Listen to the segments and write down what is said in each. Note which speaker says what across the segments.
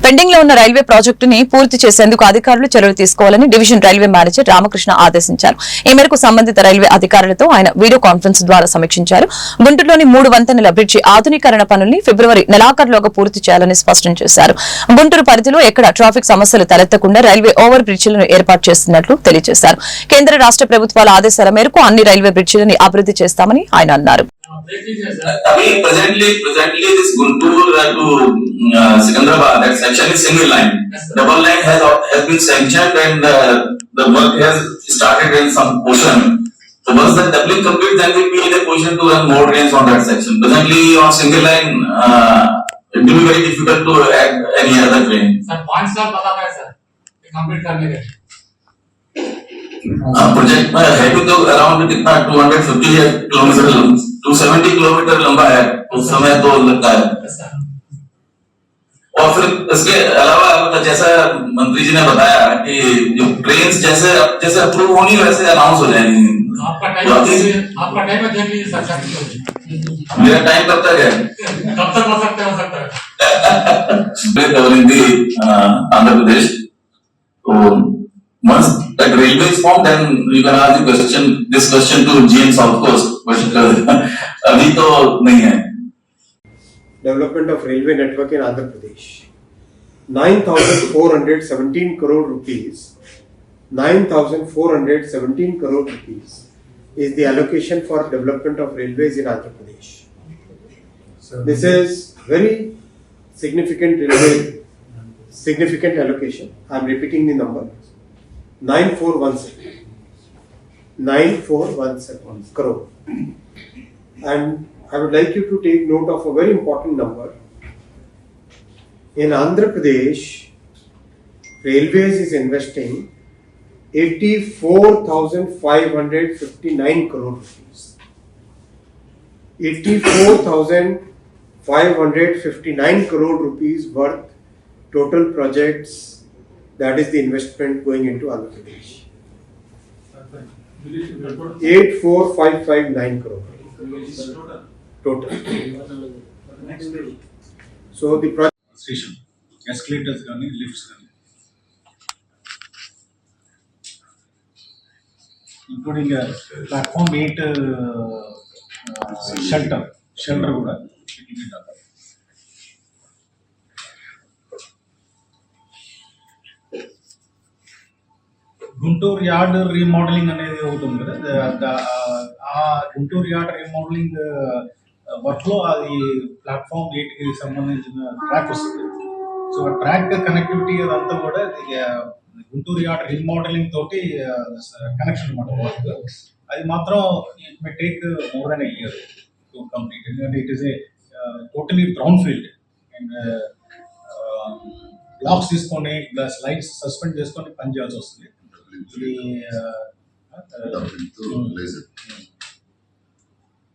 Speaker 1: Pending లో ఉన్న railway ప్రాజెక్టుని పూర్తి చేసేందుకు అధికారులు చర్యలు తీసుకోవాలని డివిజన్ రైల్వే మేనేజర్ రామకృష్ణ ఆదేశించారు. ఈ మేరకు సంబంధిత రైల్వే అధికారులతో ఆయన వీడియో కాన్ఫరెన్స్ ద్వారా సమీక్షించారు. గుంటూరులోని 3 వంతెనల బ్రిడ్జి ఆధునీకరణ పనుల్ని ఫిబ్రవరి నెలాఖరులోగా పూర్తి చేయాలని స్పష్టం చేశారు. గుంటూరు పరిధిలో ఎక్కడ ట్రాఫిక్ సమస్యలు తలెత్తకుండా రైల్వే ఓవర్ బ్రిడ్జిలను ఏర్పాటు చేస్తున్నట్లు తెలియజేశారు. కేంద్ర రాష్ట్ర ప్రభుత్వాల ఆదేశాల మేరకు అన్ని రైల్వే బ్రిడ్జిలని అభివృద్ధి చేస్తామని ఆయన అన్నారు.
Speaker 2: Presently, this Guntur to Secunderabad, that section is single line. Double line has been sanctioned and the work has started in some portion. So once the doubling complete, then we'll be in a position to run more trains on that section. Presently, on single line, it will be very difficult to add any other train.
Speaker 3: Sir, points का पता है sir, complete करने के.
Speaker 2: Project में है तो around कितना 250 kilometre 270 kilometre लंबा है, उस समय तो लगता है. और फिर इसके अलावा जैसा मंत्री जी ने बताया कि जो ट्रेन जैसे अप्रूव होनी वैसे अनाउंस हो जाएंगी.
Speaker 3: आपका टाइम देख लीजिए सर.
Speaker 2: मेरा टाइम कब तक है?
Speaker 3: कब तक हो सकता है
Speaker 2: आंध्र प्रदेश. तो once that railway is formed, then you can ask this question to GM South Coast, but अभी तो नहीं है.
Speaker 4: Development of railway network in Andhra Pradesh. 9,417 crore rupees. 9,417 crore rupees is the allocation for development of railways in Andhra Pradesh. This is very significant allocation. I am repeating the number. 9,417 crore. And I would like you to take note of a very important number. In Andhra Pradesh, Railways is investing 84,559 crore rupees. 84,559 crore rupees worth total projects. That is the investment going into Andhra Pradesh. 84,559 crore total. So the project
Speaker 5: station, escalators, lifts, including platform 8 shelter kuda. Guntur yard remodelling అనేది ఒకటి ఉంది కదా, ఆ Guntur yard remodelling వర్క్లో అది platform 8కి సంబంధించిన track వస్తుంది. So track connectivity అదంతా కూడా గుంటూరు యార్డ్ రీమోడలింగ్ తోటి కనెక్షన్ అనమాట వర్క్. అది మాత్రం it may take more than a year to complete, ఎందుకంటే it is a totally brown field and blocks తీసుకొని స్లైడ్స్ సస్పెండ్ చేసుకొని పని చేయాల్సి వస్తుంది.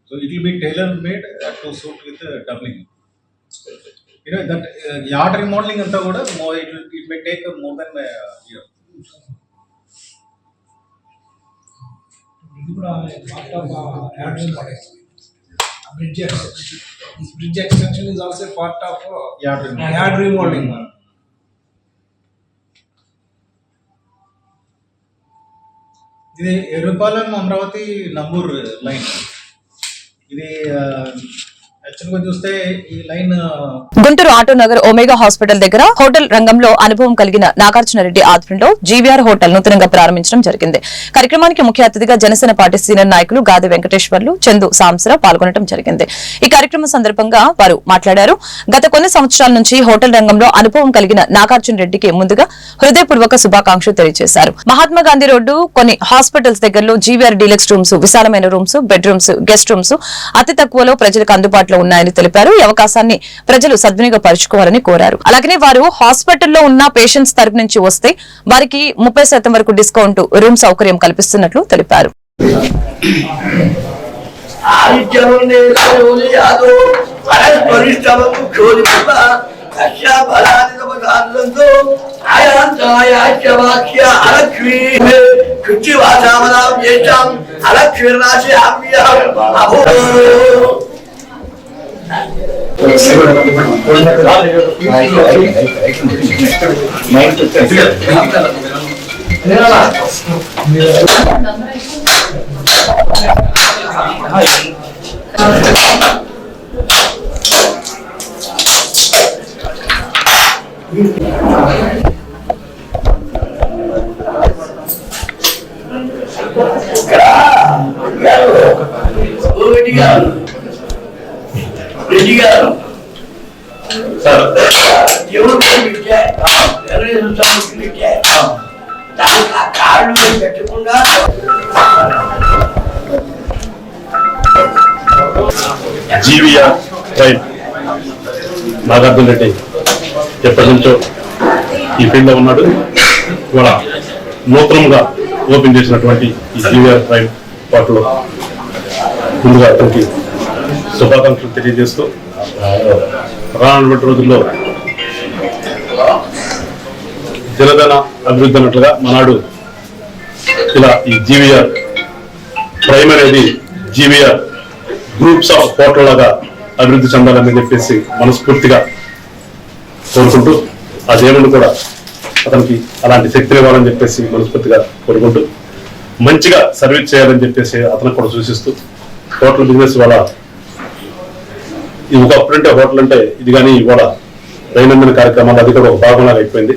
Speaker 5: So it will be tailor made to suit with doubling. You know that yard remodeling anta kuda it may take more than a year.
Speaker 3: Part of yard remodeling. Bridge extension is also part of yard remodeling. ఇది Errapalem Amaravati Nambur line. ఇది యాక్చువల్గా చూస్తే ఈ line
Speaker 1: Guntur auto Nagar omega hospital దగ్గర hotel రంగంలో అనుభవం కలిగిన నాగార్జున రెడ్డి ఆధ్వర్యంలో జీవీఆర్ హోటల్ నూతనంగా ప్రారంభించడం జరిగింది. కార్యక్రమానికి ముఖ్య అతిథిగా జనసేన పార్టీ సీనియర్ నాయకులు గాది వెంకటేశ్వర్లు, చందు సాంసరావు పాల్గొనడం జరిగింది. ఈ కార్యక్రమం సందర్భంగా వారు మాట్లాడారు. గత కొన్ని సంవత్సరాల నుంచి హోటల్ రంగంలో అనుభవం కలిగిన నాగార్జున రెడ్డికి ముందుగా హృదయపూర్వక శుభాకాంక్షలు తెలియజేశారు. మహాత్మా గాంధీ రోడ్డు కొన్ని హాస్పిటల్స్ దగ్గరలో జీవీఆర్ డీలక్స్ రూమ్స్, విశాలమైన రూమ్స్, బెడ్రూమ్స్, గెస్ట్ రూమ్స్ అతి తక్కువలో ప్రజలకు అందుబాటులో ఉన్నాయని తెలిపారు. ఈ అవకాశాన్ని ప్రజలు సద్వినియోగపరుచుకోవాలని కోరారు. అలాగే వారు హాస్పిటల్లో ఉన్న పేషెంట్స్ తరపు నుంచి వస్తే వారికి 30% వరకు డిస్కౌంట్ రూమ్ సౌకర్యం కల్పిస్తున్నట్లు తెలిపారు.
Speaker 6: జీవీఆర్ ప్రైమ్ నాగార్జున రెడ్డి ఎప్పటి నుంచో ఈ ఫీల్డ్ లో ఉన్నాడు. ఇవాళ నూతనంగా ఓపెన్ చేసినటువంటి ఈ జీవీఆర్ ప్రైమ్ పాటలో ముందుగా అతనికి శుభాకాంక్షలు తెలియజేస్తూ రానున్నటువంటి రోజుల్లో జనధన అభివృద్ధి అన్నట్లుగా మనాడు ఇలా ఈ జీవీఆర్ ప్రైమ్ అనేది జీవీఆర్ గ్రూప్స్ ఆఫ్ పోర్టల్ లాగా అభివృద్ధి చెందాలని చెప్పేసి మనస్ఫూర్తిగా కోరుకుంటూ ఆ దేవుడు కూడా అతనికి అలాంటి శక్తిని ఇవ్వాలని చెప్పేసి మనస్ఫూర్తిగా కోరుకుంటూ మంచిగా సర్వీస్ చేయాలని చెప్పేసి అతను కూడా సూచిస్తూ హోటల్ బిజినెస్ ఇవాళ ఇది ఒకప్పుడంటే హోటల్ అంటే ఇది కానీ ఇవాళ దైనందిన కార్యక్రమాలు అది కూడా ఒక భాగంలాగా అయిపోయింది.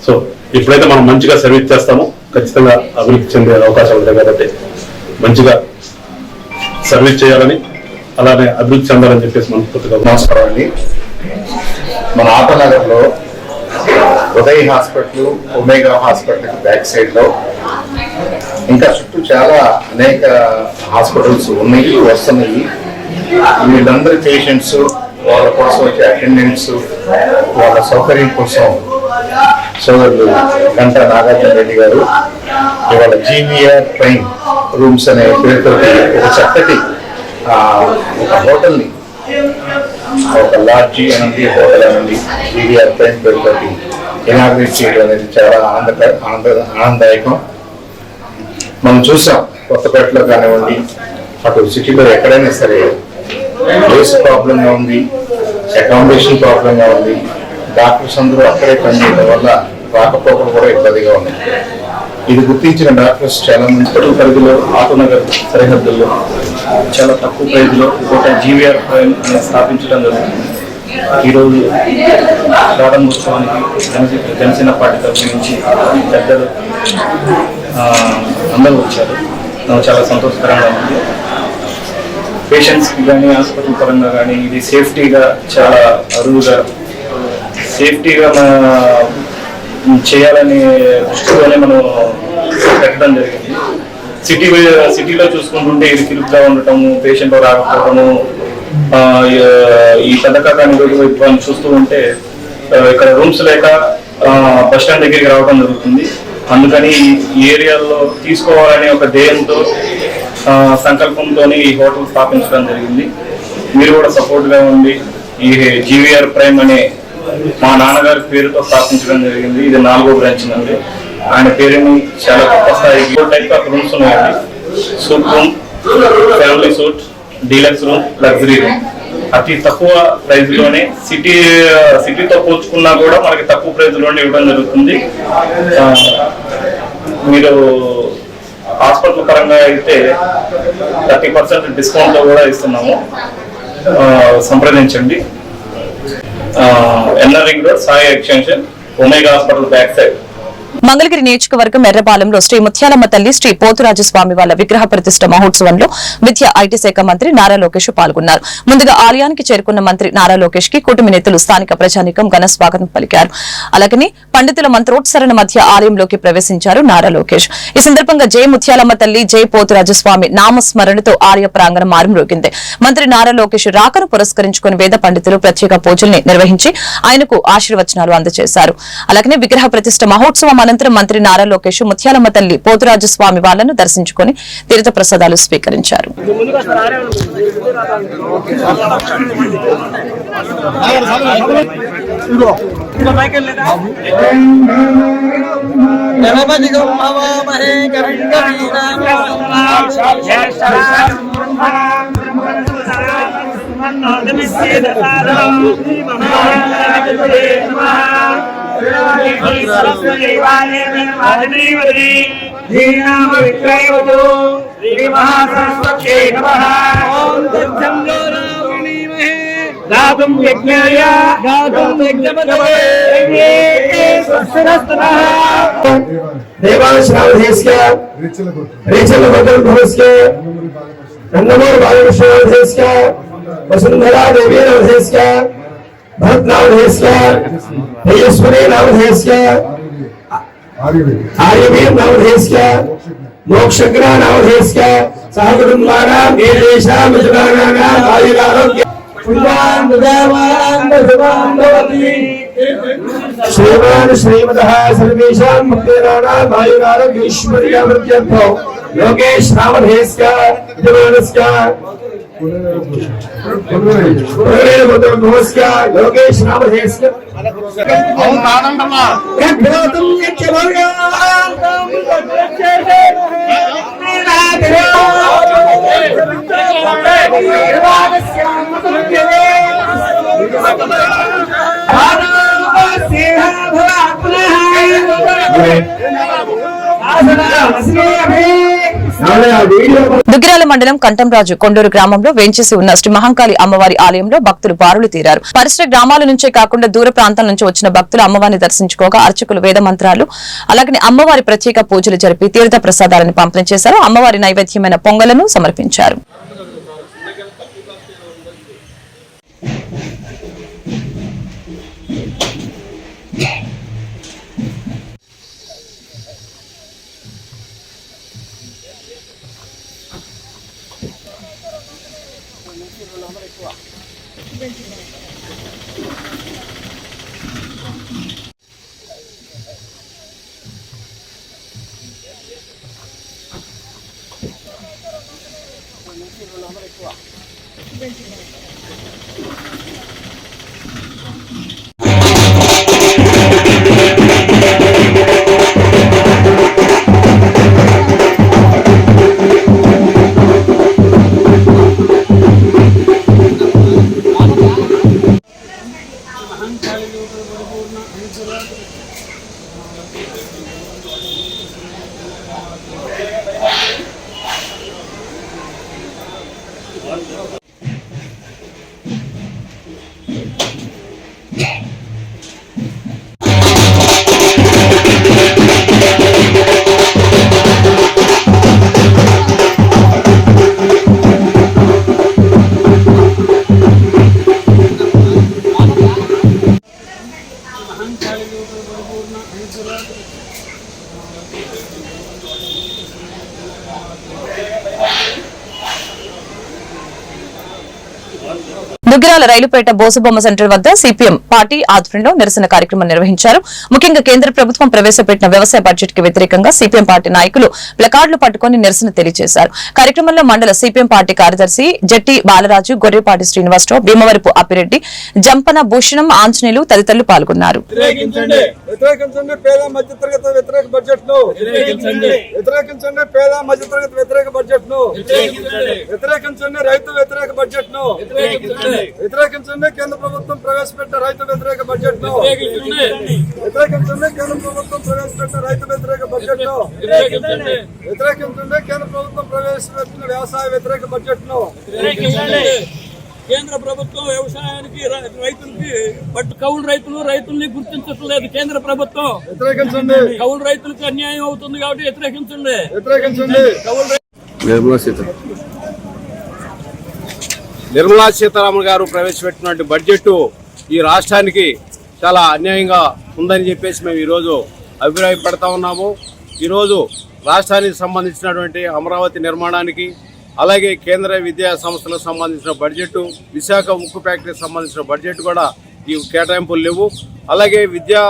Speaker 6: సో ఎప్పుడైతే మనం మంచిగా సర్వీస్ చేస్తామో ఖచ్చితంగా అభివృద్ధి చెందే అవకాశాలు ఉంటాయి కాబట్టి మంచిగా సర్వీస్ చేయాలని అలానే అభివృద్ధి చెందాలని చెప్పేసి మనస్ఫూర్తిగా.
Speaker 7: నమస్కారం అండి. మన ఆటనగర్లో Uday hospital, omega hospital back side లో ఇంకా చుట్టూ చాలా అనేక హాస్పిటల్స్ ఉన్నాయి, వస్తున్నాయి. వీళ్ళందరి పేషెంట్స్ వాళ్ళ కోసం వచ్చే అటెండెంట్స్ వాళ్ళ సౌకర్యం కోసం సోదరులు గంటా నాగార్జున రెడ్డి గారు ఇవాళ జీవీఆర్ ప్రైమ్ రూమ్స్ అనే పేరుతో ఒక చక్కటి ఒక హోటల్ని, ఒక లాడ్జీ అనండి హోటల్ అనండి జీవీఆర్ ప్రైమ్ పేరుతో ఇనాగ్రేట్ చేయడం అనేది చాలా ఆనందదాయకం. మనం చూసాం కొత్తపేటలో కానివ్వండి, అటు సిటీలో ఎక్కడైనా సరే ప్లేస్ ప్రాబ్లంగా ఉంది, అకామిడేషన్ ప్రాబ్లంగా ఉంది. డాక్టర్స్ అందరూ అక్కడే పనిచేయడం వల్ల రాకపోకలు కూడా ఇబ్బందిగా ఉన్నాయి. ఇది గుర్తించిన డాక్టర్స్ చాలా మంది
Speaker 8: హాస్పిటల్ పరిధిలో ఆటోనగర్ సరిహద్దుల్లో చాలా తక్కువ ప్రైజ్లో ఒక జీవీఆర్ ప్రైమ్ అనేది స్థాపించడం జరుగుతుంది. ఈరోజు ప్రారంభోత్సవానికి జనసేన పార్టీ తరఫు నుంచి పెద్దలు అందరూ వచ్చారు. చాలా సంతోషకరంగా ఉంది. పేషెంట్స్కి కానీ హాస్పిటల్ పరంగా కానీ ఇది సేఫ్టీగా చాలా అరువుగా సేఫ్టీగా చేయాలనే దృష్టిలోనే మనం పెట్టడం జరిగింది. సిటీలో చూసుకుంటుంటే ఇది కిరుకుగా ఉండటము, పేషెంట్ రాకపోవడము, ఈ పథకాన్ని చూస్తూ ఉంటే ఇక్కడ రూమ్స్ లేక బస్ స్టాండ్ దగ్గరికి రావడం జరుగుతుంది. అందుకని ఈ ఏరియాలో తీసుకోవాలనే ఒక ధ్యేయంతో సంకల్పంతో ఈ హోటల్ స్థాపించడం జరిగింది. మీరు కూడా సపోర్ట్గా ఉండి ఈ జీవీఆర్ ప్రైమ్ అనే మా నాన్నగారి పేరుతో స్థాపించడం జరిగింది. ఇది 4వ బ్రాంచ్ అండి. ఆయన పేరుని చాలా గొప్ప స్థాయికి టైప్ ఆఫ్ రూమ్స్ ఉన్నాయండి. Suite room, family suit, deluxe room, luxury room. అతి తక్కువ ప్రైజ్ లోనే సిటీతో పోల్చుకున్నా కూడా మనకి తక్కువ ప్రైజ్ లోనే ఇవ్వడం జరుగుతుంది. మీరు హాస్పిటల్ పరంగా అయితే 30% డిస్కౌంట్ లో కూడా ఇస్తున్నాము. సంప్రదించండి. NR ring road, Sai extension, Omega hospital back side.
Speaker 1: Mangalagiri నియోజకవర్గం ఎర్రపాలెంలో శ్రీ ముత్యాలమ్మ తల్లి శ్రీ పోతురాజస్వామి వాళ్ళ విగ్రహ ప్రతిష్ట మహోత్సవంలో విద్యా ఐటీ శాఖ మంత్రి నారా లోకేష్ పాల్గొన్నారు. ముందుగా ఆలయానికి చేరుకున్న మంత్రి నారా లోకేష్ కి కుటుంబ నేతలు, స్థానిక ప్రజానీకం ఘన స్వాగతం పలికారు. అలాగని పండితుల మంత్రోత్సరణ మధ్య ఆలయంలోకి ప్రవేశించారు నారా లోకేష్. ఈ సందర్భంగా జై ముత్యాలమ్మ తల్లి, జై పోతురాజస్వామి నామస్మరణతో ఆలయ ప్రాంగణం మారుమ్రోగింది. మంత్రి నారా లోకేష్ రాకను పురస్కరించుకుని వేద పండితులు ప్రత్యేక పూజల్ని నిర్వహించి ఆయనకు ఆశీర్వచనాలు అందజేశారు. అలాగనే విగ్రహ ప్రతిష్ట మహోత్సవం అనంతరం మంత్రి నారా లోకేష్ ముత్యాలమ్మ తల్లి, పోతురాజస్వామి వాళ్లను దర్శించుకుని తీర్థ ప్రసాదాలు స్వీకరించారు.
Speaker 9: गातुं यज्ञाय गातुं यज्ञपतये स्वस्तिरस्तनः देवाश्रावधेस्क रेचलगोत्रभवस्क नंदमोर बालकृष्णवधेस्क वसुंधरा देवी नवधेस्क भरतनावधेस्क तेजस्वरी नवधेस्क आर्यवीर नवधेस्क मोक्षग्रह नवधेस्क सहकुटुंबानां देशेषां मिथुनानां आयुरारोग्य श्रीमान श्रीमतः सर्वेषां मुक्तेराणां आयुरारोग्यैश्वर्यावृद्ध्यर्थो योगेश नामधेयस्य विद्यमानस्य पुनरेवोत्तरभवस्य योगेश नामधेयस्य यज्ञातं
Speaker 1: దుగ్గిరాల మండలం కంటంరాజు కొండూరు గ్రామంలో వేంచేసి ఉన్న శ్రీ మహంకాళి అమ్మవారి ఆలయంలో భక్తులు బారులు తీరారు. పరిసర గ్రామాల నుంచే కాకుండా దూర ప్రాంతాల నుంచి వచ్చిన భక్తులు అమ్మవారిని దర్శించుకోగా అర్చకులు వేద మంత్రాలు అలాగే అమ్మవారి ప్రత్యేక పూజలు జరిపి తీర్థ ప్రసాదాలను పంపిణీ చేశారు. అమ్మవారి నైవేద్యమైన పొంగలను సమర్పించారు. దుగ్గిరాల రైలుపేట బోసుబొమ్మ సెంటర్ వద్ద సిపిఎం పార్టీ ఆధ్వర్యంలో నిరసన కార్యక్రమం నిర్వహించారు. ముఖ్యంగా కేంద్ర ప్రభుత్వం ప్రవేశపెట్టిన వ్యవసాయ బడ్జెట్ కి వ్యతిరేకంగా సిపిఎం పార్టీ నాయకులు ప్లకార్డులు పట్టుకుని నిరసన తెలియజేశారు. కార్యక్రమంలో మండల సిపిఎం పార్టీ కార్యదర్శి జట్టి బాలరాజు, గొర్రెపాటి శ్రీనివాసరావు, భీమవరపు అప్పిరెడ్డి, జంపన భూషణం, ఆంజనేయులు తదితరులు పాల్గొన్నారు.
Speaker 3: వ్యతిరేకించండి కేంద్ర ప్రభుత్వం ప్రవేశపెట్టిన రైతు వ్యతిరేక బడ్జెట్ ను వ్యతిరేకించండి కేంద్ర ప్రభుత్వం ప్రవేశపెట్టిన రైతు వ్యతిరేక బడ్జెట్ ను వ్యతిరేకించండి కేంద్ర ప్రభుత్వం ప్రవేశపెట్టిన వ్యవసాయ వ్యతిరేక బడ్జెట్ ను
Speaker 10: కేంద్ర ప్రభుత్వం వ్యవసాయానికి రైతులకి కౌలు రైతుల్ని గుర్తించట్లేదు. కేంద్ర ప్రభుత్వం
Speaker 3: వ్యతిరేకించండి.
Speaker 10: కౌలు రైతులకు అన్యాయం అవుతుంది కాబట్టి వ్యతిరేకించండి.
Speaker 11: నిర్మలా సీతారామన్ గారు ప్రవేశపెట్టినటువంటి బడ్జెట్ ఈ రాష్ట్రానికి చాలా అన్యాయంగా ఉందని చెప్పేసి మేము ఈరోజు అభిప్రాయపడతా ఉన్నాము. ఈరోజు రాష్ట్రానికి సంబంధించినటువంటి అమరావతి నిర్మాణానికి, అలాగే కేంద్ర విద్యా సంస్థలకు సంబంధించిన బడ్జెట్, విశాఖ ఉక్కు ఫ్యాక్టరీకి సంబంధించిన బడ్జెట్ కూడా ఈ కేటాయింపులు లేవు. అలాగే విద్యా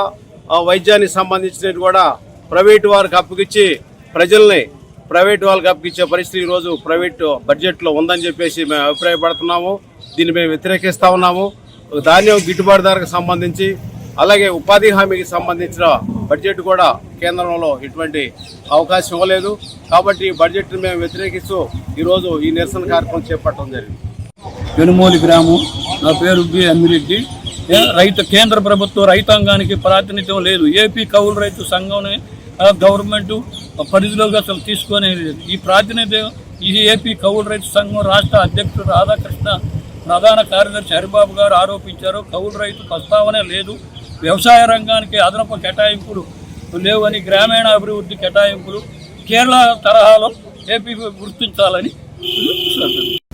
Speaker 11: వైద్యానికి సంబంధించినవి కూడా ప్రైవేటు వారికి అప్పగిచ్చి ప్రజల్ని ప్రైవేట్ వాళ్ళకి అప్పగిచ్చే పరిస్థితి ఈరోజు ప్రైవేట్ బడ్జెట్లో ఉందని చెప్పేసి మేము అభిప్రాయపడుతున్నాము. దీన్ని మేము వ్యతిరేకిస్తూ ఉన్నాము. ధాన్యం గిట్టుబాటు ధరకు సంబంధించి, అలాగే ఉపాధి హామీకి సంబంధించిన బడ్జెట్ కూడా కేంద్రంలో ఎటువంటి అవకాశం ఇవ్వలేదు. కాబట్టి ఈ బడ్జెట్ని మేము వ్యతిరేకిస్తూ ఈరోజు ఈ నిరసన కార్యక్రమం చేపట్టడం జరిగింది.
Speaker 10: పెనుమూలి గ్రామం. నా పేరు బి అమ్మిరెడ్డి. కేంద్ర ప్రభుత్వం రైతాంగానికి ప్రాతినిధ్యం లేదు. ఏపీ కౌలు రైతు సంఘం గవర్నమెంట్ పరిధిలోకి అసలు తీసుకొని ఈ ప్రాతినిధ్యం ఈ ఏపీ కౌలు రైతు సంఘం రాష్ట్ర అధ్యక్షుడు రాధాకృష్ణ, ప్రధాన కార్యదర్శి హరిబాబు గారు ఆరోపించారు. కౌలు రైతు ప్రస్తావనే లేదు, వ్యవసాయ రంగానికి అదనపు కేటాయింపులు లేవని, గ్రామీణ అభివృద్ధి కేటాయింపులు కేరళ తరహాలో ఏపీ గుర్తించాలని.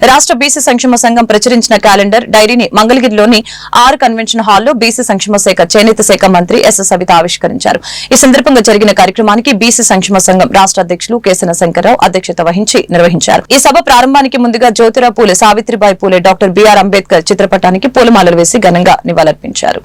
Speaker 1: రాష్ట్ర బీసీ సంక్షేమ సంఘం ప్రచురించిన క్యాలెండర్ డైరీని మంగళగిరిలోని ఆర్ కన్వెన్షన్ హాల్లో బీసీ సంక్షేమ శాఖ చేనేత శాఖ మంత్రి ఎస్ సవిత ఆవిష్కరించారు. ఈ సందర్భంగా జరిగిన కార్యక్రమానికి బీసీ సంక్షేమ సంఘం రాష్ట్ర అధ్యక్షులు కేసన శంకర్రావు అధ్యక్షత వహించి నిర్వహించారు. ఈ సభ ప్రారంభానికి ముందుగా జ్యోతిరావు పూలే, సావిత్రిబాయి పూలే, డాక్టర్ బిఆర్ అంబేద్కర్ చిత్రపటానికి పూలమాలలు వేసి ఘనంగా నివాళులర్పించారు.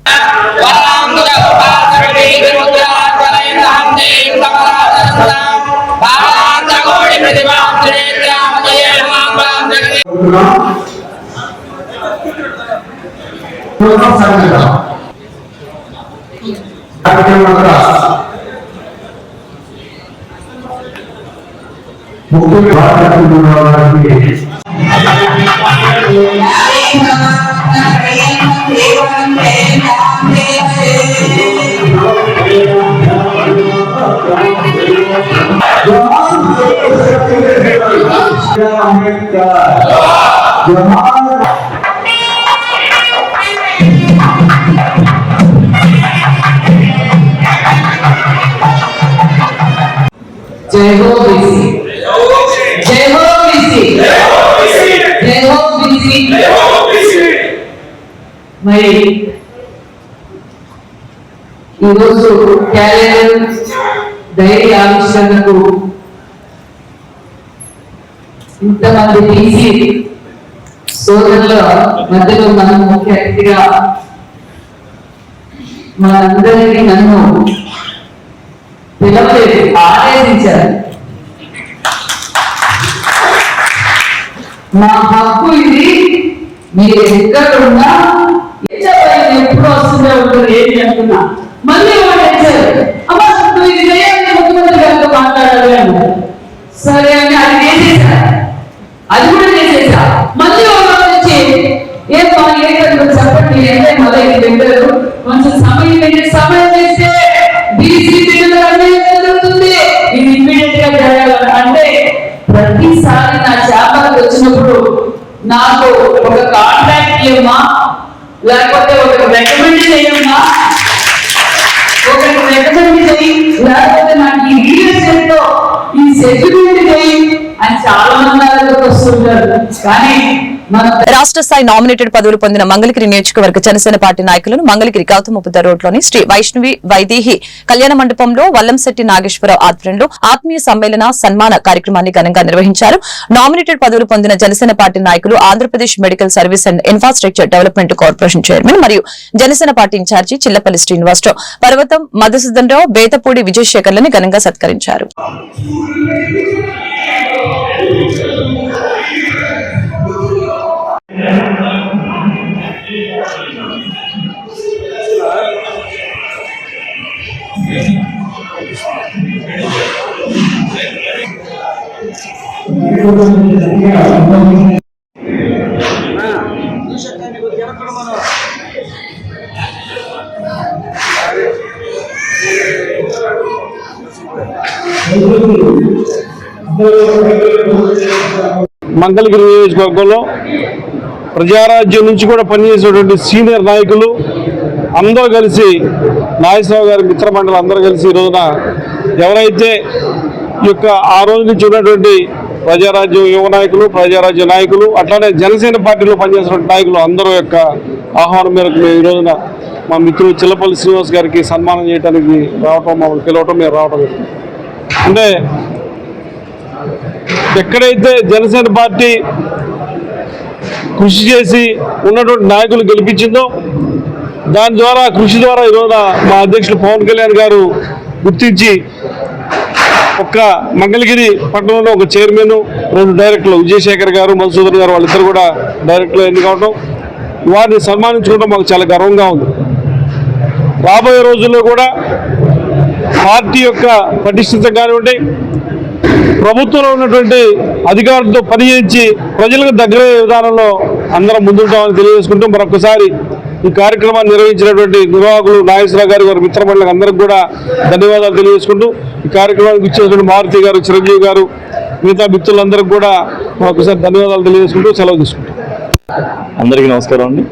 Speaker 12: జై హో బీసీ, జై హో బీసీ, జై హో బీసీ. మరి ఈరోజు క్యాలెండర్ డైరీ ఆవిష్కరణకు ఇంతమంది బీసీ సోదరుల మధ్యలో మనం ముఖ్య అతిథిగా మనందరికీ నన్ను పిలవలేదు, ఆదేశించారు. మా హక్కు ఇది. మీరు ఎక్కడున్నా ఎప్పుడు వస్తుందో ఉంటుంది ఏంటి అనుకున్నా. మళ్ళీ వాళ్ళు వచ్చారు, అమ్మా నువ్వు ఇది ముఖ్యమంత్రి గారితో మాట్లాడాలి అన్నారు. సరే అని అది చేసేసా, అది కూడా చేసేసా. మళ్ళీ వాళ్ళు వచ్చి ఏం చెప్పండి అంటే మళ్ళీ ఇది పెట్టారు. కొంచెం సమయం చేస్తే బీసీ జరుగుతుంది, ఇది ఇమ్మీడియట్ గా జరగాలి అంటే ప్రతిసారి నా చేపలకు వచ్చినప్పుడు నాకు ఒక కాంట్రాక్ట్ ఇవ్వమా, లేకపోతే ఒక రికమెండ్ చేయమ్మా, ఒకరికి రికమెండ్ చేయి, లేకపోతే నాకు ఈ రియల్ ఎస్టేట్ లో ఈ సెటిల్మెంట్ చేయి అని చాలా మంది వస్తుంటారు. కానీ
Speaker 1: రాష్ట్ర స్థాయి నామినేటెడ్ పదవులు పొందిన మంగళగిరి నియోజకవర్గ జనసేన పార్టీ నాయకులను మంగళగిరి గౌతమ బుద్ధ రోడ్లోని శ్రీ వైష్ణవి వైదేహి కళ్యాణ మండపంలో వల్లంశెట్టి నాగేశ్వరరావు ఆధ్వర్యంలో ఆత్మీయ సమ్మేళన సన్మాన కార్యక్రమాన్ని ఘనంగా నిర్వహించారు. నామినేటెడ్ పదవులు పొందిన జనసేన పార్టీ నాయకులు Andhra Pradesh medical service and infrastructure development corporation chairman మరియు జనసేన పార్టీ ఇన్ఛార్జి చిల్లపల్లి శ్రీనివాసరావు, పర్వతం మధుసూదనరావు, బేతపూడి విజయశేఖర్లను ఘనంగా సత్కరించారు.
Speaker 6: మంగళగిరి నియోజకవర్గంలో ప్రజారాజ్యం నుంచి కూడా పనిచేసేటువంటి సీనియర్ నాయకులు అందరూ కలిసి, నాగేశ్వరరావు గారి మిత్రమండలి అందరూ కలిసి ఈ రోజున ఎవరైతే ఈ యొక్క ఆ రోజు నుంచి ఉన్నటువంటి ప్రజారాజ్యం యువ నాయకులు, ప్రజారాజ్య నాయకులు, అట్లానే జనసేన పార్టీలో పనిచేసినటువంటి నాయకులు అందరూ యొక్క ఆహ్వానం మేరకు మేము ఈ రోజున మా మిత్రులు చిల్లపల్లి శ్రీనివాస్ గారికి సన్మానం చేయడానికి రావటం, మమ్మల్ని పిలవటం, మేము రావటం. అంటే ఎక్కడైతే జనసేన పార్టీ కృషి చేసి ఉన్నటువంటి నాయకులు గెలిపించిందో దాని ద్వారా, కృషి ద్వారా ఈరోజు మా అధ్యక్షులు పవన్ కళ్యాణ్ గారు గుర్తించి ఒక్క మంగళగిరి పట్టణంలో ఒక చైర్మన్, 2 డైరెక్టర్లు విజయశేఖర్ గారు, మధుసూదన్ గారు, వాళ్ళిద్దరు కూడా డైరెక్టర్లు ఎన్నికవడం, వారిని సన్మానించుకోవడం మాకు చాలా గర్వంగా ఉంది. రాబోయే రోజుల్లో కూడా పార్టీ యొక్క పటిష్టత కానివ్వండి, ప్రభుత్వంలో ఉన్నటువంటి అధికారులతో పనిచేయించి ప్రజలకు దగ్గర విధానంలో అందరం ముందుంటామని తెలియజేసుకుంటూ మరొకసారి ఈ కార్యక్రమాన్ని నిర్వహించినటువంటి నిర్వాహకులు నాగేశ్వరరావు గారి వారి మిత్రమండలికి అందరికి కూడా ధన్యవాదాలు తెలియజేసుకుంటూ ఈ కార్యక్రమానికి ఇచ్చేటువంటి మారుతి గారు, చిరంజీవి గారు, మిగతా మిత్రులందరికీ కూడా మరొకసారి ధన్యవాదాలు తెలియజేసుకుంటూ సెలవు తీసుకుంటాం.
Speaker 13: అందరికీ నమస్కారం అండి.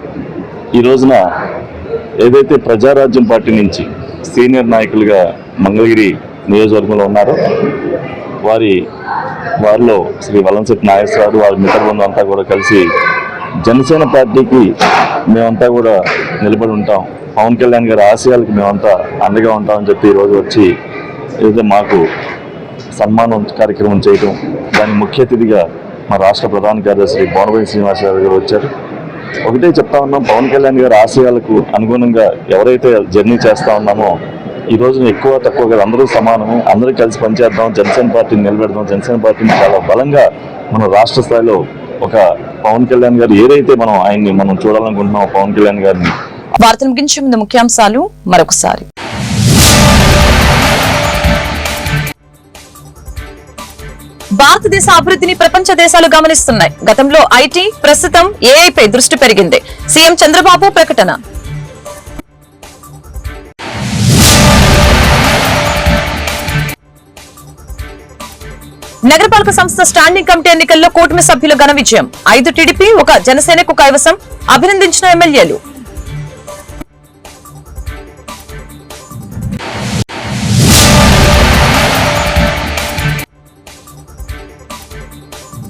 Speaker 13: ఈ రోజున ఏదైతే ప్రజారాజ్యం పార్టీ నుంచి సీనియర్ నాయకులుగా మంగళగిరి నియోజకవర్గంలో ఉన్నారో వారిలో శ్రీ వలంశెట్టి నాగేశ్వరరావు వారి మిత్రబృందం అంతా కూడా కలిసి జనసేన పార్టీకి మేమంతా కూడా నిలబడి ఉంటాం, పవన్ కళ్యాణ్ గారి ఆశయాలకు మేమంతా అండగా ఉంటామని చెప్పి ఈరోజు వచ్చి ఏదైతే మాకు సన్మానం కార్యక్రమం చేయటం, దానికి ముఖ్య అతిథిగా మా రాష్ట్ర ప్రధాన కార్యదర్శి బోనబోయిన శ్రీనివాసరావు గారు వచ్చారు. ఒకటే చెప్తా ఉన్నాం, పవన్ కళ్యాణ్ గారి ఆశయాలకు అనుగుణంగా ఎవరైతే జర్నీ చేస్తా ఉన్నామో ఈ రోజున ఎక్కువ తక్కువగా అందరూ సమానమే, అందరూ కలిసి పనిచేద్దాం, జనసేన పార్టీని నిలబెడదాం, జనసేన పార్టీని చాలా బలంగా మన రాష్ట్ర స్థాయిలో ఒక పవన్ కళ్యాణ్ గారు ఏదైతే ఆయన్ని మనం చూడాలనుకుంటున్నాం పవన్ కళ్యాణ్ గారిని.
Speaker 1: వార్తలు ముగించే ముందు ముఖ్యాంశాలు మరొకసారి. భారతదేశ అభివృద్ధిని ప్రపంచ దేశాలు గమనిస్తున్నాయి. గతంలో ఐటీ, ప్రస్తుతం ఏఐపై దృష్టి పెరిగింది. సీఎం చంద్రబాబు ప్రకటన. నగరపాలక సంస్థ స్టాండింగ్ కమిటీ ఎన్నికల్లో కూటమి సభ్యుల ఘన విజయం. 5 టీడీపీ, 1 జనసేనకు కైవసం. అభినందించిన ఎమ్మెల్యేలు.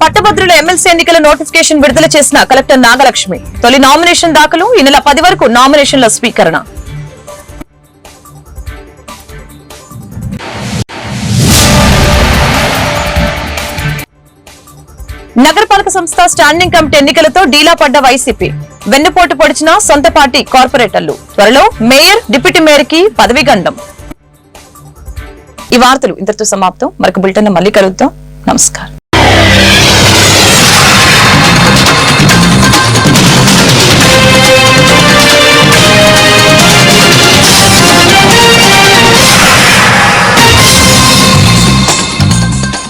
Speaker 1: పట్టభద్రుల ఎమ్మెల్సీ ఎన్నికల నోటిఫికేషన్ విడుదల చేసిన కలెక్టర్ నాగలక్ష్మి. తొలి నామినేషన్ దాఖలు. ఈ నెల 10 వరకు నామినేషన్ల స్వీకరణ. నగరపాలక సంస్థ స్టాండింగ్ కమిటీ ఎన్నికలతో డీలా పడ్డ వైసీపీ. వెన్నుపోటు పొడిచిన సొంత పార్టీ కార్పొరేటర్లు. త్వరలో మేయర్, డిప్యూటీ మేయర్ కి పదవీ గండం. ఈ వార్తలు ఇంతటితో సమాప్తం. మరొక బులెటిన్ మళ్ళీ కలుద్దాం. నమస్కారం.